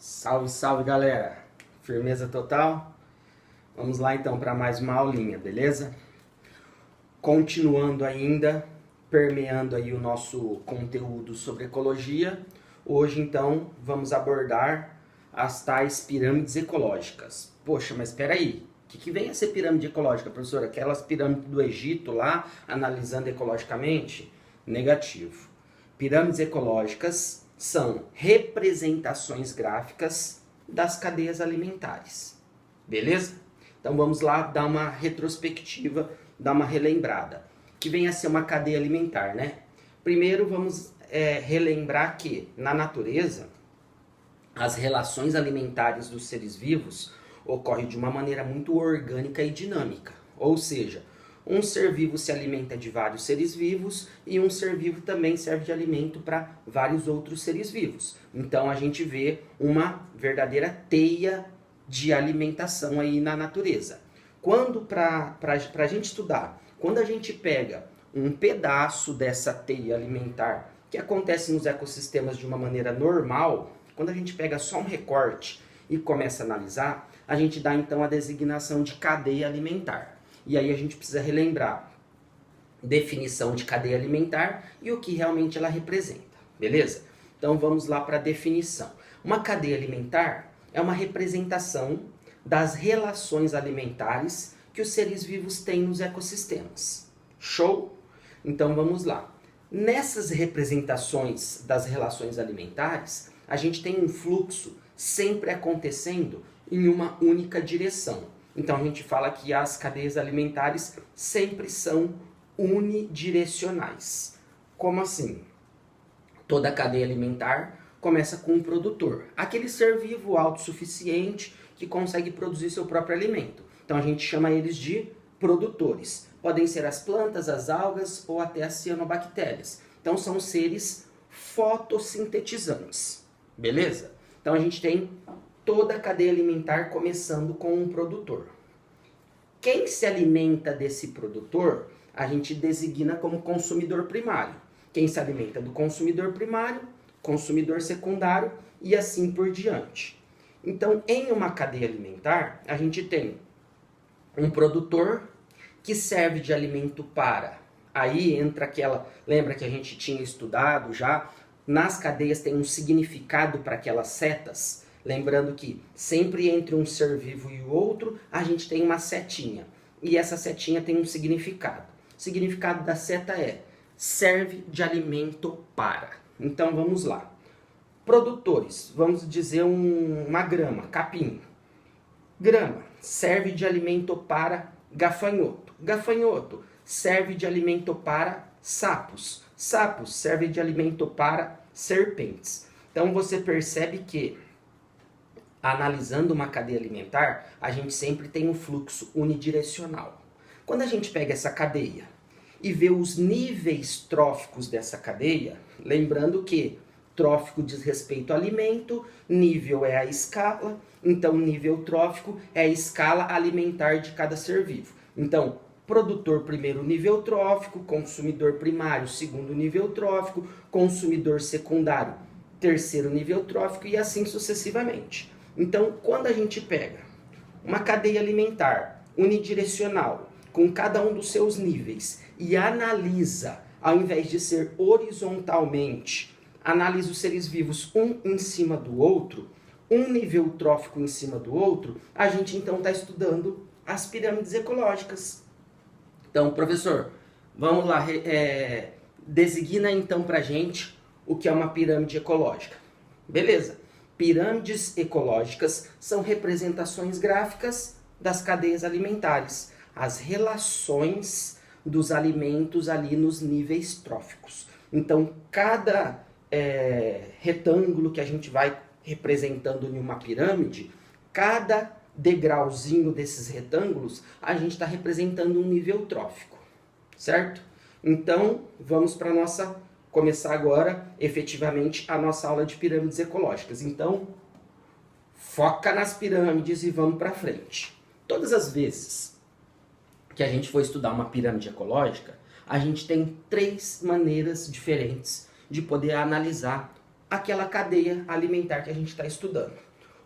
Salve, salve galera! Firmeza total? Vamos lá então para mais uma aulinha, beleza? Continuando ainda, permeando aí o nosso conteúdo sobre ecologia, hoje então vamos abordar as tais pirâmides ecológicas. Poxa, mas espera aí, o que vem a ser pirâmide ecológica, professora? Aquelas pirâmides do Egito lá, analisando ecologicamente? Negativo. Pirâmides ecológicas são representações gráficas das cadeias alimentares. Beleza? Então vamos lá dar uma retrospectiva, dar uma relembrada. Que vem a ser uma cadeia alimentar, né? Primeiro vamos relembrar que na natureza as relações alimentares dos seres vivos ocorrem de uma maneira muito orgânica e dinâmica. Ou seja, um ser vivo se alimenta de vários seres vivos e um ser vivo também serve de alimento para vários outros seres vivos. Então a gente vê uma verdadeira teia de alimentação aí na natureza. Quando, para a gente estudar, quando a gente pega um pedaço dessa teia alimentar que acontece nos ecossistemas de uma maneira normal, quando a gente pega só um recorte e começa a analisar, a gente dá então a designação de cadeia alimentar. E aí a gente precisa relembrar definição de cadeia alimentar e o que realmente ela representa, beleza? Então vamos lá para a definição. Uma cadeia alimentar é uma representação das relações alimentares que os seres vivos têm nos ecossistemas. Show? Então vamos lá. Nessas representações das relações alimentares, a gente tem um fluxo sempre acontecendo em uma única direção. Então a gente fala que as cadeias alimentares sempre são unidirecionais. Como assim? Toda cadeia alimentar começa com um produtor, aquele ser vivo autossuficiente que consegue produzir seu próprio alimento. Então a gente chama eles de produtores. Podem ser as plantas, as algas ou até as cianobactérias. Então são seres fotossintetizantes. Beleza? Então a gente tem toda a cadeia alimentar começando com um produtor. Quem se alimenta desse produtor, a gente designa como consumidor primário. Quem se alimenta do consumidor primário, consumidor secundário e assim por diante. Então, em uma cadeia alimentar, a gente tem um produtor que serve de alimento para. Aí entra aquela, lembra que a gente tinha estudado já? Nas cadeias tem um significado para aquelas setas. Lembrando que sempre entre um ser vivo e o outro, a gente tem uma setinha. E essa setinha tem um significado. O significado da seta é, serve de alimento para. Então vamos lá. Produtores, vamos dizer uma grama, capim. Grama, serve de alimento para gafanhoto. Gafanhoto, serve de alimento para sapos. Sapos, serve de alimento para serpentes. Então você percebe que analisando uma cadeia alimentar, a gente sempre tem um fluxo unidirecional. Quando a gente pega essa cadeia e vê os níveis tróficos dessa cadeia, lembrando que trófico diz respeito ao alimento, nível é a escala, então nível trófico é a escala alimentar de cada ser vivo. Então, produtor primeiro nível trófico, consumidor primário segundo nível trófico, consumidor secundário terceiro nível trófico e assim sucessivamente. Então, quando a gente pega uma cadeia alimentar unidirecional, com cada um dos seus níveis, e analisa, ao invés de ser horizontalmente, analisa os seres vivos um em cima do outro, um nível trófico em cima do outro, a gente então está estudando as pirâmides ecológicas. Então, professor, vamos lá, designa então para a gente o que é uma pirâmide ecológica. Beleza. Pirâmides ecológicas são representações gráficas das cadeias alimentares, as relações dos alimentos ali nos níveis tróficos. Então, cada retângulo que a gente vai representando em uma pirâmide, cada degrauzinho desses retângulos, a gente está representando um nível trófico, certo? Então, vamos para começar agora, efetivamente, a nossa aula de pirâmides ecológicas. Então, foca nas pirâmides e vamos para frente. Todas as vezes que a gente for estudar uma pirâmide ecológica, a gente tem 3 maneiras diferentes de poder analisar aquela cadeia alimentar que a gente está estudando.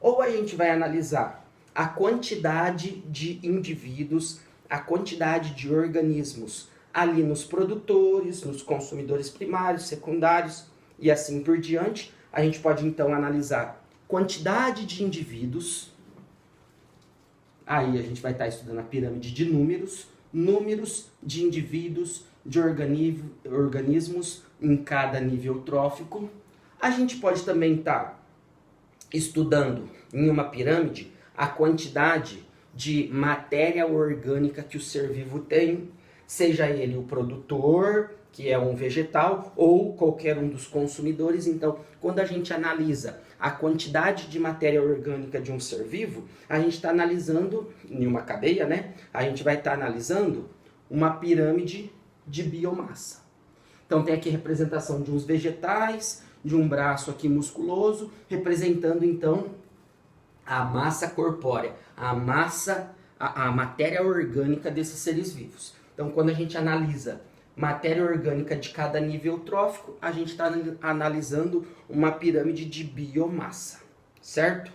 Ou a gente vai analisar a quantidade de indivíduos, a quantidade de organismos ali nos produtores, nos consumidores primários, secundários e assim por diante. A gente pode então analisar quantidade de indivíduos. Aí a gente vai estar estudando a pirâmide de números, números de indivíduos, de organismos em cada nível trófico. A gente pode também estar estudando em uma pirâmide a quantidade de matéria orgânica que o ser vivo tem, seja ele o produtor, que é um vegetal, ou qualquer um dos consumidores. Então, quando a gente analisa a quantidade de matéria orgânica de um ser vivo, a gente está analisando, em uma cadeia, né? A gente vai estar analisando uma pirâmide de biomassa. Então, tem aqui a representação de uns vegetais, de um braço aqui musculoso, representando, então, a massa corpórea, a matéria orgânica desses seres vivos. Então, quando a gente analisa matéria orgânica de cada nível trófico, a gente está analisando uma pirâmide de biomassa, certo?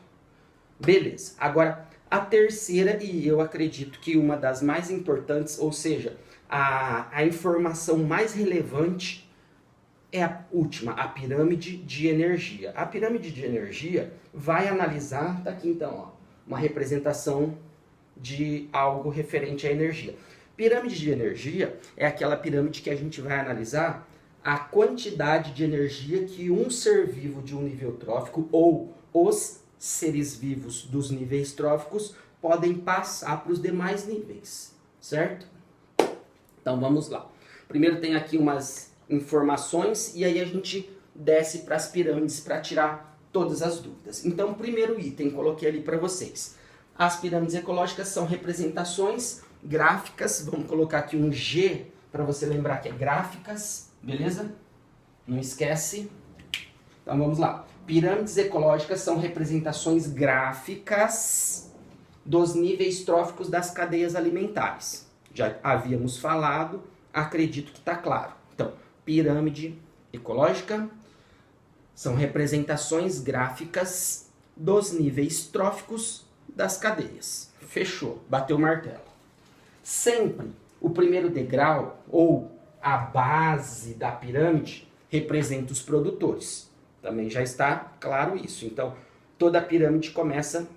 Beleza. Agora, a terceira, e eu acredito que uma das mais importantes, ou seja, a informação mais relevante, é a última, a pirâmide de energia. A pirâmide de energia vai analisar, tá aqui então, ó, uma representação de algo referente à energia. Pirâmide de energia é aquela pirâmide que a gente vai analisar a quantidade de energia que um ser vivo de um nível trófico ou os seres vivos dos níveis tróficos podem passar para os demais níveis, certo? Então vamos lá. Primeiro tem aqui umas informações e aí a gente desce para as pirâmides para tirar todas as dúvidas. Então, primeiro item, coloquei ali para vocês. As pirâmides ecológicas são representações gráficas, vamos colocar aqui um G para você lembrar que é gráficas, beleza? Não esquece. Então vamos lá. Pirâmides ecológicas são representações gráficas dos níveis tróficos das cadeias alimentares. Já havíamos falado, acredito que está claro. Então, pirâmide ecológica são representações gráficas dos níveis tróficos das cadeias. Fechou, bateu o martelo. Sempre o primeiro degrau ou a base da pirâmide representa os produtores. Também já está claro isso. Então, toda a pirâmide começa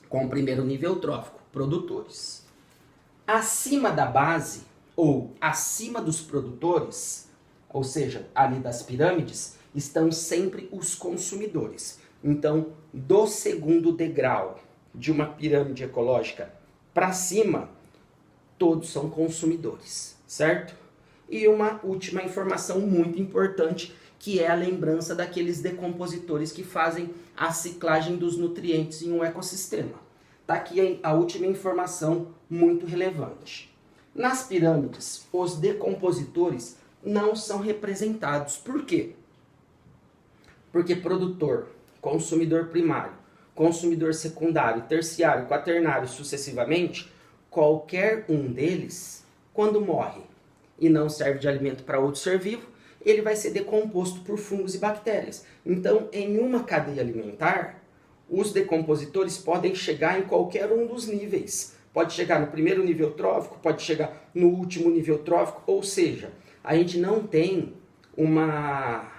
com o primeiro nível trófico, produtores. Acima da base ou acima dos produtores, ou seja, ali das pirâmides, estão sempre os consumidores. Então, do segundo degrau de uma pirâmide ecológica para cima, todos são consumidores, certo? E uma última informação muito importante, que é a lembrança daqueles decompositores que fazem a ciclagem dos nutrientes em um ecossistema. Está aqui a última informação muito relevante. Nas pirâmides, os decompositores não são representados. Por quê? Porque produtor, consumidor primário, consumidor secundário, terciário, quaternário, sucessivamente, qualquer um deles, quando morre e não serve de alimento para outro ser vivo, ele vai ser decomposto por fungos e bactérias. Então, em uma cadeia alimentar, os decompositores podem chegar em qualquer um dos níveis. Pode chegar no primeiro nível trófico, pode chegar no último nível trófico, ou seja, a gente não tem uma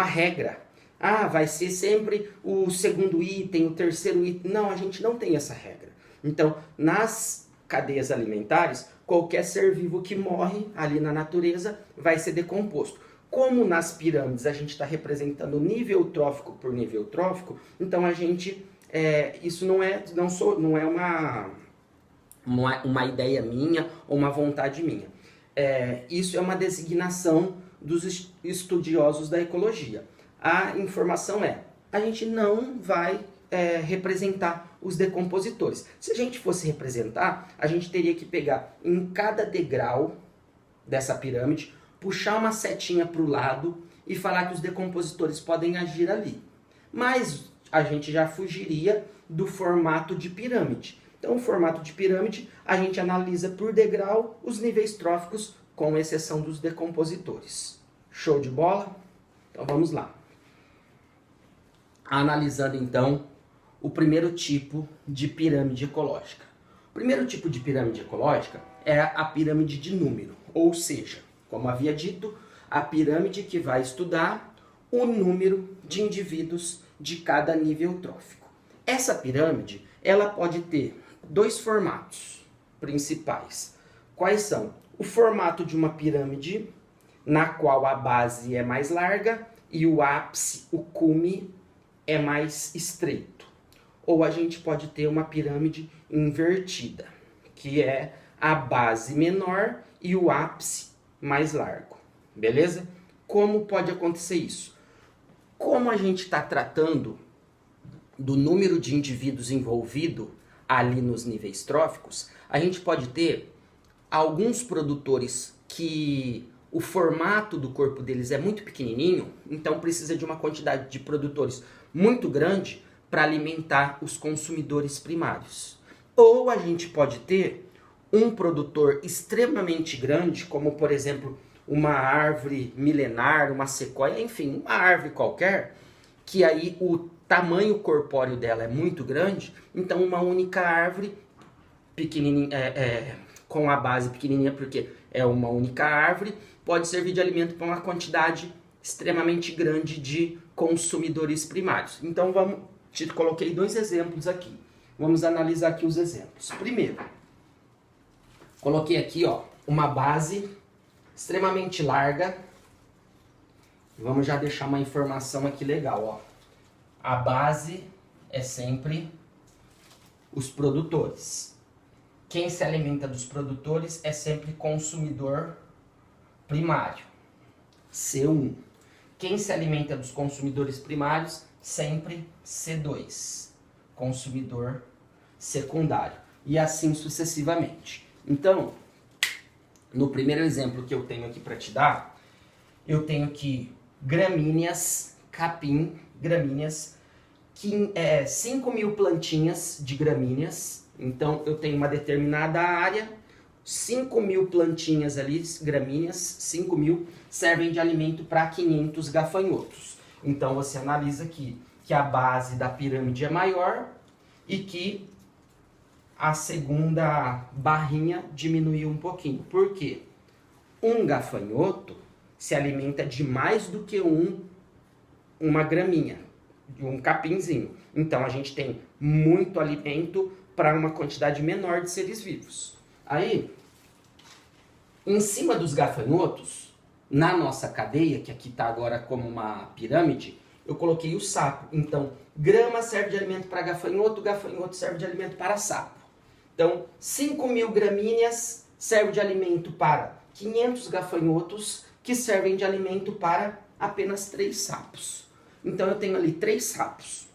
regra. Ah, vai ser sempre o segundo item, o terceiro item. Não, a gente não tem essa regra. Então, nas cadeias alimentares, qualquer ser vivo que morre ali na natureza vai ser decomposto. Como nas pirâmides a gente está representando nível trófico por nível trófico, então a gente, isso não é uma ideia minha ou uma vontade minha. Isso é uma designação dos estudiosos da ecologia. A informação a gente não vai representar os decompositores. Se a gente fosse representar, a gente teria que pegar em cada degrau dessa pirâmide, puxar uma setinha para o lado e falar que os decompositores podem agir ali. Mas a gente já fugiria do formato de pirâmide. Então, o formato de pirâmide, a gente analisa por degrau os níveis tróficos, com exceção dos decompositores. Show de bola? Então, vamos lá. Analisando, então, o primeiro tipo de pirâmide ecológica. O primeiro tipo de pirâmide ecológica é a pirâmide de número, ou seja, como havia dito, a pirâmide que vai estudar o número de indivíduos de cada nível trófico. Essa pirâmide, ela pode ter dois formatos principais. Quais são? O formato de uma pirâmide, na qual a base é mais larga e o ápice, o cume, é mais estreito. Ou a gente pode ter uma pirâmide invertida, que é a base menor e o ápice mais largo. Beleza? Como pode acontecer isso? Como a gente está tratando do número de indivíduos envolvido ali nos níveis tróficos, a gente pode ter alguns produtores que o formato do corpo deles é muito pequenininho, então precisa de uma quantidade de produtores muito grande para alimentar os consumidores primários. Ou a gente pode ter um produtor extremamente grande, como por exemplo uma árvore milenar, uma sequoia, enfim, uma árvore qualquer, que aí o tamanho corpóreo dela é muito grande, então uma única árvore pequenininha, com a base pequenininha, porque é uma única árvore, pode servir de alimento para uma quantidade extremamente grande de consumidores primários. Então te coloquei dois exemplos aqui. Vamos analisar aqui os exemplos. Primeiro, coloquei aqui uma base extremamente larga. Vamos já deixar uma informação aqui legal. A base é sempre os produtores. Quem se alimenta dos produtores é sempre consumidor primário. C1. Quem se alimenta dos consumidores primários, sempre C2. Consumidor secundário. E assim sucessivamente. Então, no primeiro exemplo que eu tenho aqui para te dar, eu tenho aqui gramíneas, capim, gramíneas, 5.000 plantinhas de gramíneas. Então, eu tenho uma determinada área, 5.000 plantinhas ali, gramíneas, 5.000 servem de alimento para 500 gafanhotos. Então, você analisa aqui que a base da pirâmide é maior e que a segunda barrinha diminuiu um pouquinho. Por quê? Um gafanhoto se alimenta de mais do que uma graminha, um capinzinho. Então, a gente tem muito alimento para uma quantidade menor de seres vivos. Aí, em cima dos gafanhotos, na nossa cadeia, que aqui está agora como uma pirâmide, eu coloquei o sapo. Então, grama serve de alimento para gafanhoto, gafanhoto serve de alimento para sapo. Então, 5.000 gramíneas servem de alimento para 500 gafanhotos, que servem de alimento para apenas 3 sapos. Então, eu tenho ali 3 sapos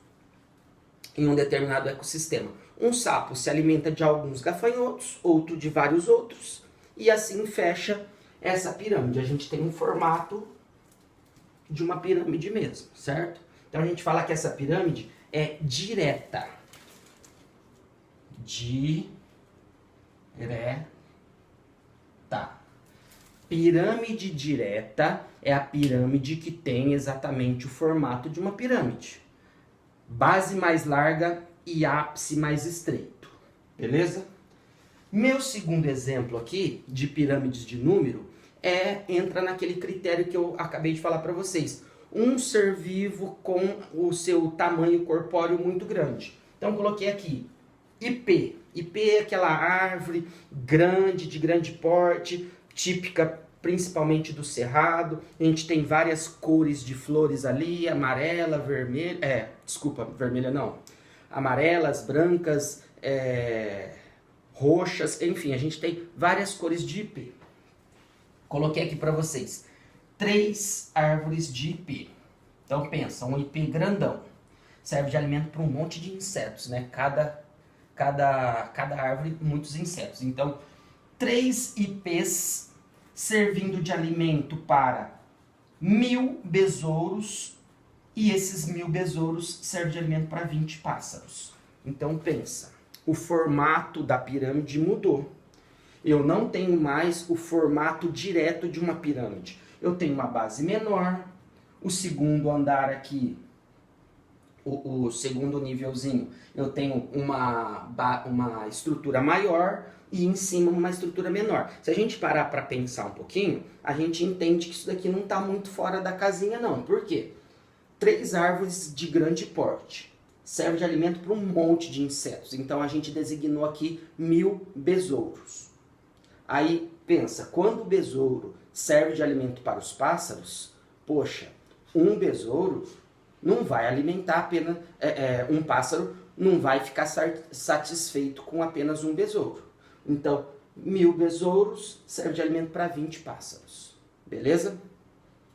em um determinado ecossistema. Um sapo se alimenta de alguns gafanhotos, outro de vários outros, e assim fecha essa pirâmide. A gente tem um formato de uma pirâmide mesmo, certo? Então a gente fala que essa pirâmide é direta. Direta. Pirâmide direta é a pirâmide que tem exatamente o formato de uma pirâmide. Base mais larga e ápice mais estreito. Beleza? Meu segundo exemplo aqui de pirâmides de número entra naquele critério que eu acabei de falar para vocês. Um ser vivo com o seu tamanho corpóreo muito grande. Então coloquei aqui IP. IP é aquela árvore grande, de grande porte, típica principalmente do Cerrado. A gente tem várias cores de flores ali, amarela, vermelha, vermelha não. Amarelas, brancas, roxas, enfim, a gente tem várias cores de IP. Coloquei aqui para vocês 3 árvores de IP. Então pensa, um IP grandão, serve de alimento para um monte de insetos, né? Cada árvore, muitos insetos. Então, 3 IPs servindo de alimento para 1.000 besouros, e esses 1.000 besouros servem de alimento para 20 pássaros. Então pensa, o formato da pirâmide mudou. Eu não tenho mais o formato direto de uma pirâmide. Eu tenho uma base menor, o segundo andar aqui o segundo nívelzinho, eu tenho uma estrutura maior e em cima uma estrutura menor. Se a gente parar para pensar um pouquinho, a gente entende que isso daqui não está muito fora da casinha não. Por quê? 3 árvores de grande porte. Serve de alimento para um monte de insetos. Então a gente designou aqui 1000 besouros. Aí pensa, quando o besouro serve de alimento para os pássaros, poxa, um besouro não vai alimentar apenas um pássaro, não vai ficar satisfeito com apenas um besouro. Então, 1000 besouros serve de alimento para 20 pássaros. Beleza?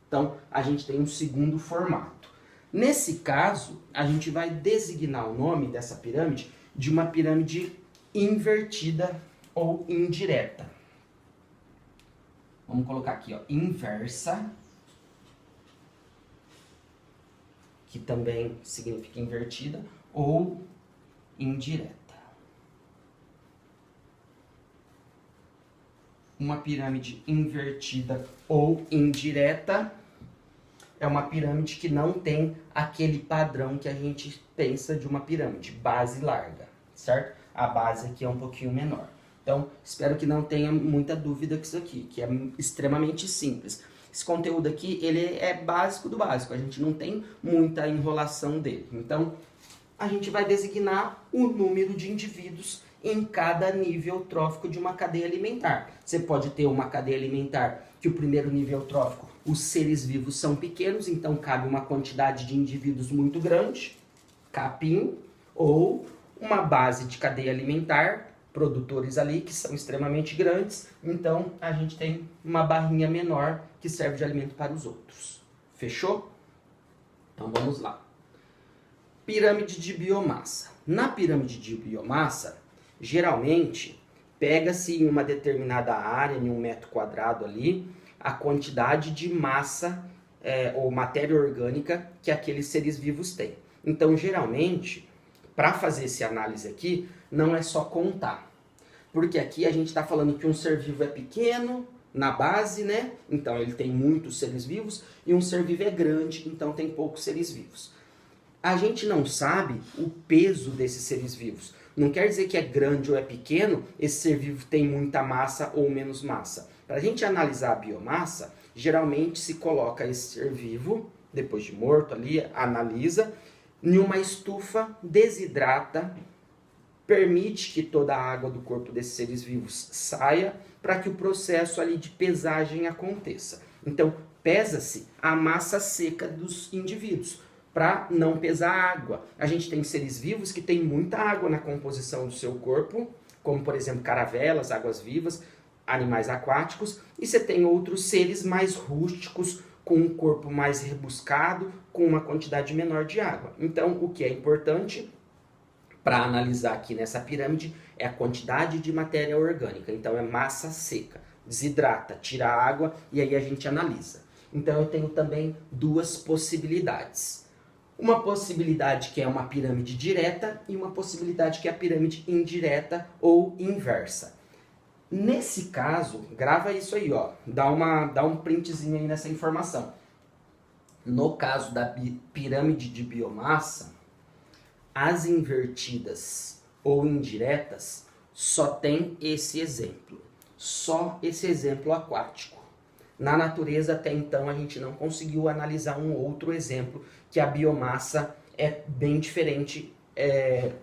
Então, a gente tem um segundo formato. Nesse caso, a gente vai designar o nome dessa pirâmide de uma pirâmide invertida ou indireta. Vamos colocar aqui, ó, inversa, que também significa invertida, ou indireta. Uma pirâmide invertida ou indireta é uma pirâmide que não tem aquele padrão que a gente pensa de uma pirâmide, base larga, certo? A base aqui é um pouquinho menor. Então, espero que não tenha muita dúvida com isso aqui, que é extremamente simples. Esse conteúdo aqui, ele é básico do básico, a gente não tem muita enrolação dele. Então, a gente vai designar o número de indivíduos em cada nível trófico de uma cadeia alimentar. Você pode ter uma cadeia alimentar que o primeiro nível trófico, os seres vivos são pequenos, então cabe uma quantidade de indivíduos muito grande, capim, ou uma base de cadeia alimentar, produtores ali que são extremamente grandes, então a gente tem uma barrinha menor que serve de alimento para os outros. Fechou? Então vamos lá. Pirâmide de biomassa. Na pirâmide de biomassa, geralmente pega-se em uma determinada área, em 1 metro quadrado ali, a quantidade de massa ou matéria orgânica que aqueles seres vivos têm. Então, geralmente, para fazer essa análise aqui, não é só contar. Porque aqui a gente está falando que um ser vivo é pequeno na base, né? Então ele tem muitos seres vivos, e um ser vivo é grande, então tem poucos seres vivos. A gente não sabe o peso desses seres vivos. Não quer dizer que é grande ou é pequeno, esse ser vivo tem muita massa ou menos massa. Para a gente analisar a biomassa, geralmente se coloca esse ser vivo, depois de morto ali, analisa, em uma estufa, desidrata, permite que toda a água do corpo desses seres vivos saia, para que o processo ali de pesagem aconteça. Então, pesa-se a massa seca dos indivíduos, para não pesar água. A gente tem seres vivos que têm muita água na composição do seu corpo, como por exemplo caravelas, águas-vivas, animais aquáticos, e você tem outros seres mais rústicos, com um corpo mais rebuscado, com uma quantidade menor de água. Então, o que é importante para analisar aqui nessa pirâmide é a quantidade de matéria orgânica. Então, é massa seca. Desidrata, tira a água e aí a gente analisa. Então, eu tenho também 2 possibilidades. Uma possibilidade que é uma pirâmide direta e uma possibilidade que é a pirâmide indireta ou inversa. Nesse caso, grava isso aí, ó, dá um printzinho aí nessa informação. No caso da pirâmide de biomassa, as invertidas ou indiretas só tem esse exemplo, só esse exemplo aquático. Na natureza, até então, a gente não conseguiu analisar um outro exemplo que a biomassa é bem diferente,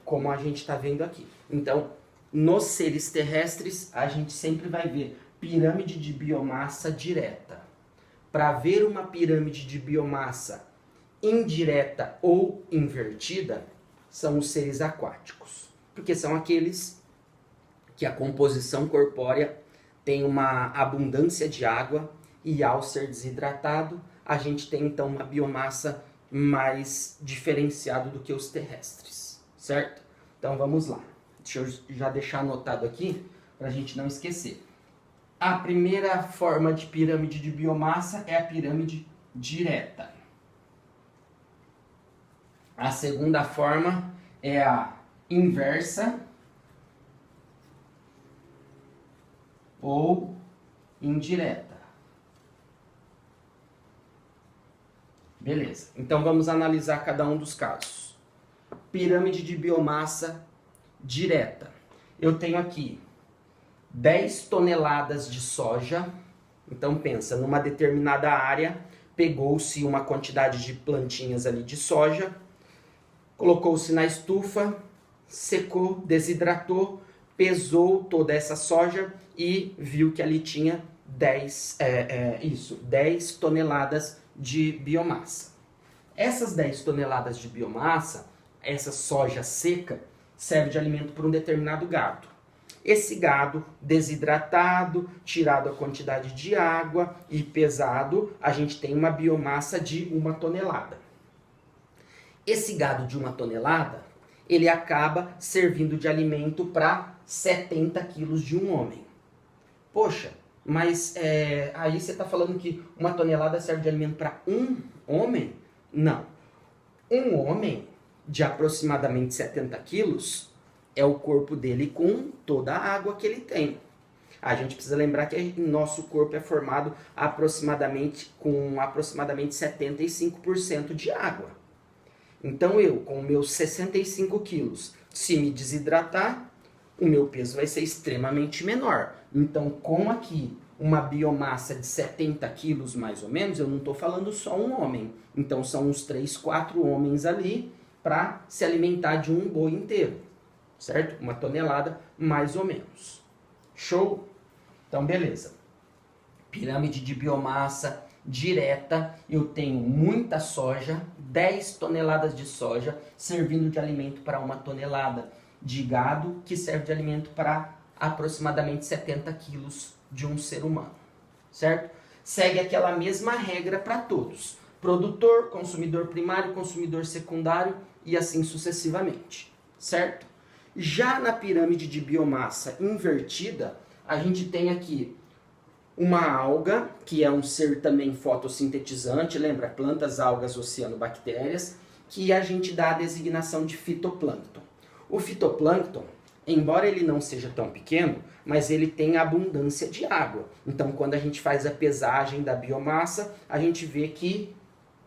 como a gente está vendo aqui. Então, nos seres terrestres, a gente sempre vai ver pirâmide de biomassa direta. Para ver uma pirâmide de biomassa indireta ou invertida, são os seres aquáticos, porque são aqueles que a composição corpórea tem uma abundância de água e ao ser desidratado, a gente tem então uma biomassa mais diferenciada do que os terrestres, certo? Então vamos lá. Deixa eu já deixar anotado aqui para a gente não esquecer. A primeira forma de pirâmide de biomassa é a pirâmide direta. A segunda forma é a inversa ou indireta. Beleza, então vamos analisar cada um dos casos. pirâmide de biomassa direta. Eu tenho aqui 10 toneladas de soja. Então pensa, numa determinada área, pegou-se uma quantidade de plantinhas ali de soja, colocou-se na estufa, secou, desidratou, pesou toda essa soja e viu que ali tinha 10 toneladas de biomassa. Essas 10 toneladas de biomassa, essa soja seca, serve de alimento para um determinado gado. Esse gado desidratado, tirado a quantidade de água e pesado, a gente tem uma biomassa de 1 tonelada. Esse gado de 1 tonelada, ele acaba servindo de alimento para 70 quilos de um homem. Poxa, mas aí você está falando que 1 tonelada serve de alimento para um homem? Não. Um homem de aproximadamente 70 quilos é o corpo dele com toda a água que ele tem. A gente precisa lembrar que nosso corpo é formado com aproximadamente 75% de água. Então eu, com meus 65 quilos, se me desidratar, o meu peso vai ser extremamente menor. Então, com aqui uma biomassa de 70 quilos mais ou menos, eu não estou falando só um homem. Então são uns 3, 4 homens ali para se alimentar de um boi inteiro. Certo? 1 tonelada mais ou menos. Show? Então beleza. Pirâmide de biomassa direta, eu tenho muita soja, 10 toneladas de soja, servindo de alimento para 1 tonelada de gado, que serve de alimento para aproximadamente 70 quilos de um ser humano, certo? Segue aquela mesma regra para todos, produtor, consumidor primário, consumidor secundário e assim sucessivamente, certo? Já na pirâmide de biomassa invertida, a gente tem aqui uma alga, que é um ser também fotossintetizante, lembra? Plantas, algas, oceanobactérias, que a gente dá a designação de fitoplâncton. O fitoplâncton, embora ele não seja tão pequeno, mas ele tem abundância de água. Então, quando a gente faz a pesagem da biomassa, a gente vê que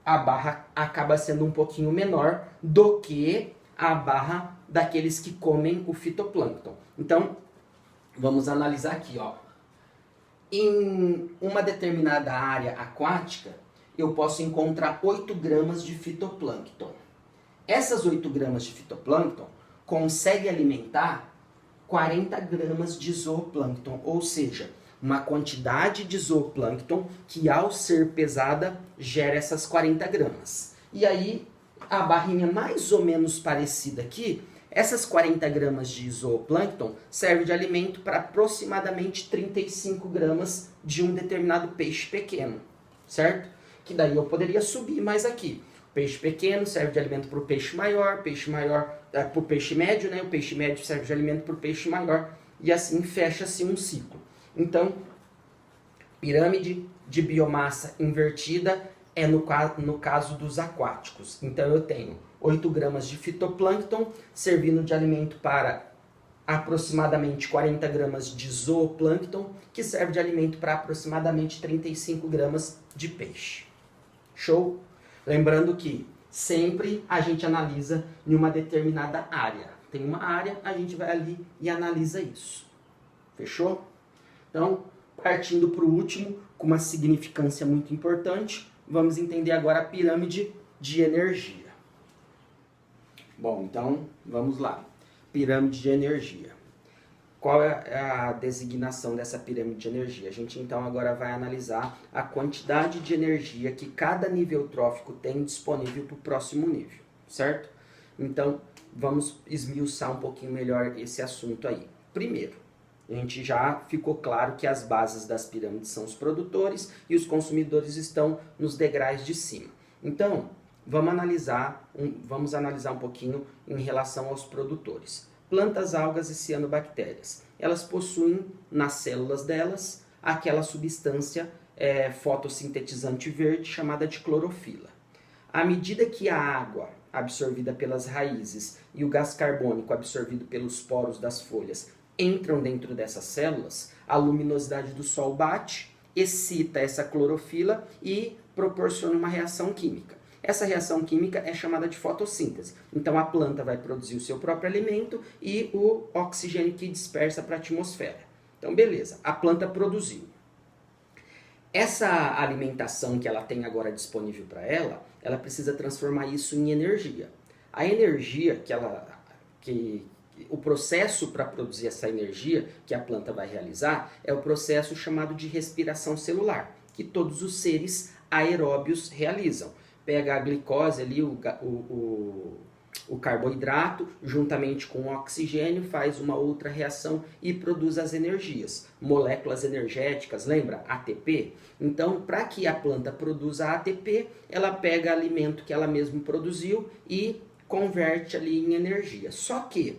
a barra acaba sendo um pouquinho menor do que a barra daqueles que comem o fitoplâncton. Então, vamos analisar aqui, ó. Em uma determinada área aquática, eu posso encontrar 8 gramas de fitoplâncton. Essas 8 gramas de fitoplâncton conseguem alimentar 40 gramas de zooplâncton, ou seja, uma quantidade de zooplâncton que, ao ser pesada, gera essas 40 gramas. E aí, a barrinha mais ou menos parecida aqui, essas 40 gramas de zooplâncton servem de alimento para aproximadamente 35 gramas de um determinado peixe pequeno, certo? Que daí eu poderia subir mais aqui. O peixe pequeno serve de alimento para o peixe maior para o peixe médio, né? O peixe médio serve de alimento para o peixe maior, e assim fecha-se um ciclo. Então, pirâmide de biomassa invertida é no caso dos aquáticos. Então eu tenho 8 gramas de fitoplâncton, servindo de alimento para aproximadamente 40 gramas de zooplâncton, que serve de alimento para aproximadamente 35 gramas de peixe. Show? Lembrando que sempre a gente analisa em uma determinada área. Tem uma área, a gente vai ali e analisa isso. Fechou? Então, partindo para o último, com uma significância muito importante, vamos entender agora a pirâmide de energia. Bom, então, vamos lá. Pirâmide de energia. Qual é a designação dessa pirâmide de energia? A gente, então, agora vai analisar a quantidade de energia que cada nível trófico tem disponível para o próximo nível, certo? Então, vamos esmiuçar um pouquinho melhor esse assunto aí. Primeiro, a gente já ficou claro que as bases das pirâmides são os produtores e os consumidores estão nos degraus de cima. Então, vamos analisar um pouquinho em relação aos produtores. Plantas, algas e cianobactérias. Elas possuem nas células delas aquela substância fotossintetizante verde chamada de clorofila. À medida que a água absorvida pelas raízes e o gás carbônico absorvido pelos poros das folhas entram dentro dessas células, a luminosidade do sol bate, excita essa clorofila e proporciona uma reação química. Essa reação química é chamada de fotossíntese. Então a planta vai produzir o seu próprio alimento e o oxigênio que dispersa para a atmosfera. Então beleza, a planta produziu. Essa alimentação que ela tem agora disponível para ela, ela precisa transformar isso em energia. A energia o processo para produzir essa energia que a planta vai realizar é o processo chamado de respiração celular, que todos os seres aeróbios realizam. Pega a glicose ali, o carboidrato, juntamente com o oxigênio, faz uma outra reação e produz as energias. Moléculas energéticas, lembra? ATP? Então, para que a planta produza ATP, ela pega alimento que ela mesma produziu e converte ali em energia. Só que,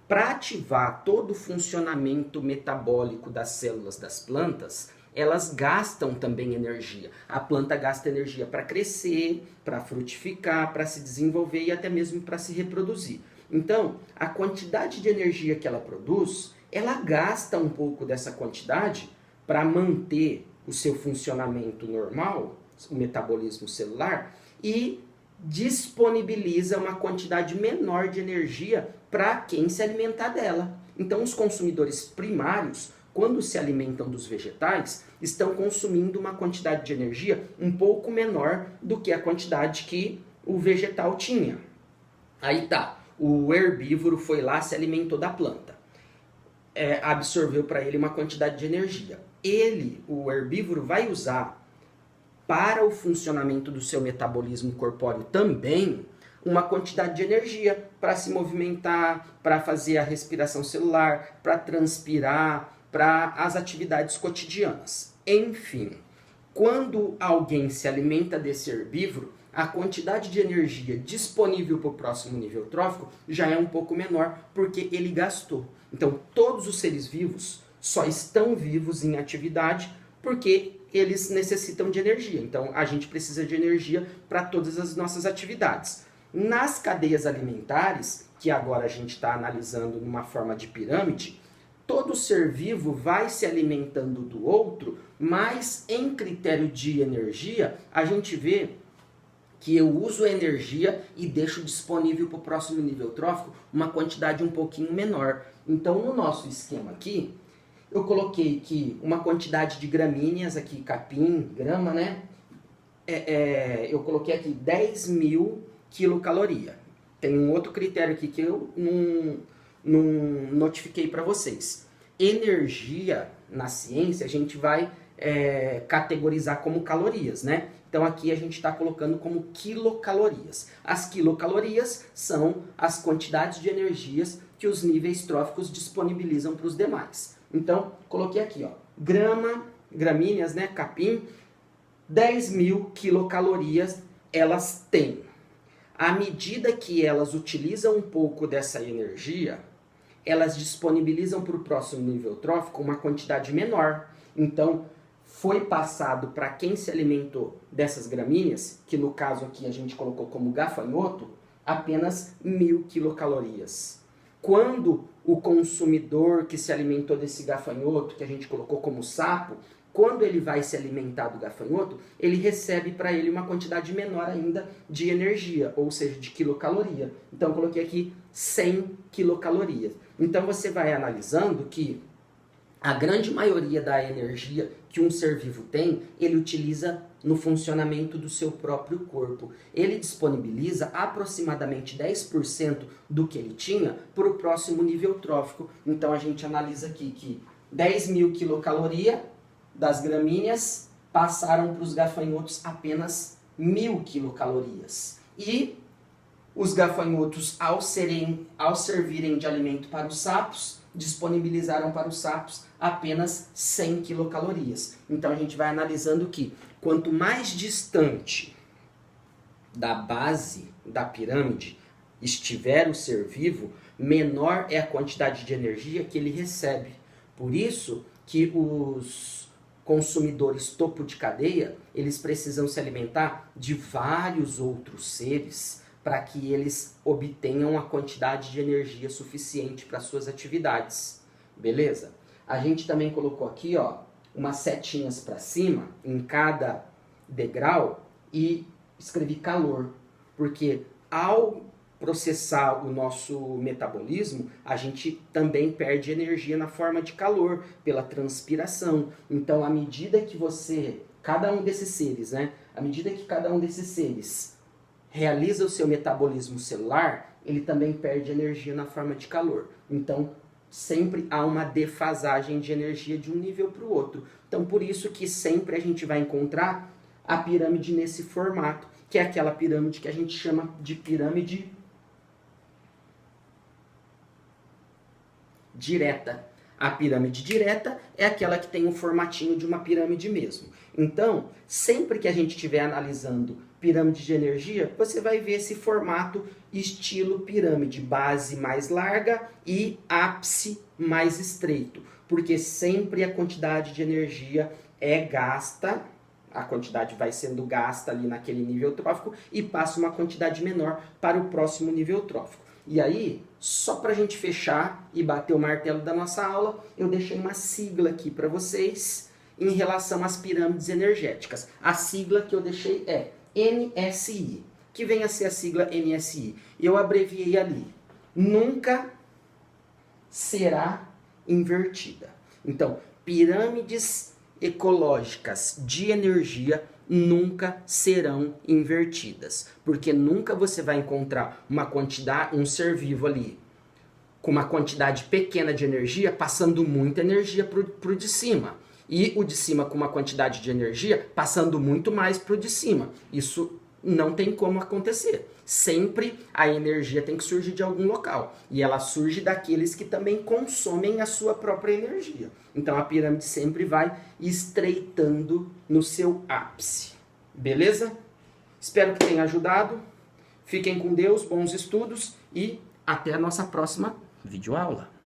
para ativar todo o funcionamento metabólico das células das plantas, elas gastam também energia. A planta gasta energia para crescer, para frutificar, para se desenvolver e até mesmo para se reproduzir. Então, a quantidade de energia que ela produz, ela gasta um pouco dessa quantidade para manter o seu funcionamento normal, o metabolismo celular, e disponibiliza uma quantidade menor de energia para quem se alimentar dela. Então, os consumidores primários, quando se alimentam dos vegetais, estão consumindo uma quantidade de energia um pouco menor do que a quantidade que o vegetal tinha. Aí tá, o herbívoro foi lá, se alimentou da planta, absorveu para ele uma quantidade de energia. O herbívoro, vai usar para o funcionamento do seu metabolismo corpóreo também uma quantidade de energia para se movimentar, para fazer a respiração celular, para transpirar, para as atividades cotidianas. Enfim, quando alguém se alimenta desse herbívoro, a quantidade de energia disponível para o próximo nível trófico já é um pouco menor, porque ele gastou. Então, todos os seres vivos só estão vivos em atividade porque eles necessitam de energia. Então, a gente precisa de energia para todas as nossas atividades. Nas cadeias alimentares, que agora a gente está analisando numa forma de pirâmide, todo ser vivo vai se alimentando do outro, mas em critério de energia, a gente vê que eu uso a energia e deixo disponível para o próximo nível trófico uma quantidade um pouquinho menor. Então, no nosso esquema aqui, eu coloquei aqui uma quantidade de gramíneas, aqui capim, grama, né? Eu coloquei aqui 10.000 quilocaloria. Tem um outro critério aqui que eu não notifiquei para vocês. Energia, na ciência, a gente vai categorizar como calorias, né? Então aqui a gente está colocando como quilocalorias. As quilocalorias são as quantidades de energias que os níveis tróficos disponibilizam para os demais. Então, coloquei aqui, ó, gramíneas, né, capim, 10.000 quilocalorias elas têm. À medida que elas utilizam um pouco dessa energia, elas disponibilizam para o próximo nível trófico uma quantidade menor. Então, foi passado para quem se alimentou dessas gramíneas, que no caso aqui a gente colocou como gafanhoto, apenas 1.000 quilocalorias. Quando o consumidor que se alimentou desse gafanhoto, que a gente colocou como sapo, quando ele vai se alimentar do gafanhoto, ele recebe para ele uma quantidade menor ainda de energia, ou seja, de quilocaloria. Então, eu coloquei aqui 100 quilocalorias. Então, você vai analisando que a grande maioria da energia que um ser vivo tem, ele utiliza no funcionamento do seu próprio corpo. Ele disponibiliza aproximadamente 10% do que ele tinha para o próximo nível trófico. Então, a gente analisa aqui que 10.000 quilocalorias das gramíneas passaram para os gafanhotos apenas 1.000 quilocalorias. E os gafanhotos, ao servirem de alimento para os sapos, disponibilizaram para os sapos apenas 100 quilocalorias. Então a gente vai analisando que quanto mais distante da base da pirâmide estiver o ser vivo, menor é a quantidade de energia que ele recebe. Por isso que os consumidores topo de cadeia, eles precisam se alimentar de vários outros seres para que eles obtenham a quantidade de energia suficiente para suas atividades. Beleza? A gente também colocou aqui, ó, umas setinhas para cima em cada degrau e escrevi calor, porque ao processar o nosso metabolismo, a gente também perde energia na forma de calor, pela transpiração. Então, à medida que cada um desses seres, né? À medida que cada um desses seres realiza o seu metabolismo celular, ele também perde energia na forma de calor. Então, sempre há uma defasagem de energia de um nível para o outro. Então, por isso que sempre a gente vai encontrar a pirâmide nesse formato, que é aquela pirâmide que a gente chama de pirâmide direta. A pirâmide direta é aquela que tem o formatinho de uma pirâmide mesmo. Então, sempre que a gente estiver analisando pirâmide de energia, você vai ver esse formato estilo pirâmide, base mais larga e ápice mais estreito, porque sempre a quantidade de energia é gasta, a quantidade vai sendo gasta ali naquele nível trófico e passa uma quantidade menor para o próximo nível trófico. E aí, só para a gente fechar e bater o martelo da nossa aula, eu deixei uma sigla aqui para vocês em relação às pirâmides energéticas. A sigla que eu deixei é NSI, que vem a ser a sigla NSI. Eu abreviei ali. Nunca será invertida. Então, pirâmides ecológicas de energia nunca serão invertidas, porque nunca você vai encontrar um ser vivo ali com uma quantidade pequena de energia passando muita energia pro de cima, e o de cima com uma quantidade de energia passando muito mais pro de cima. Isso não tem como acontecer. Sempre a energia tem que surgir de algum local. E ela surge daqueles que também consomem a sua própria energia. Então a pirâmide sempre vai estreitando no seu ápice. Beleza? Espero que tenha ajudado. Fiquem com Deus, bons estudos e até a nossa próxima videoaula.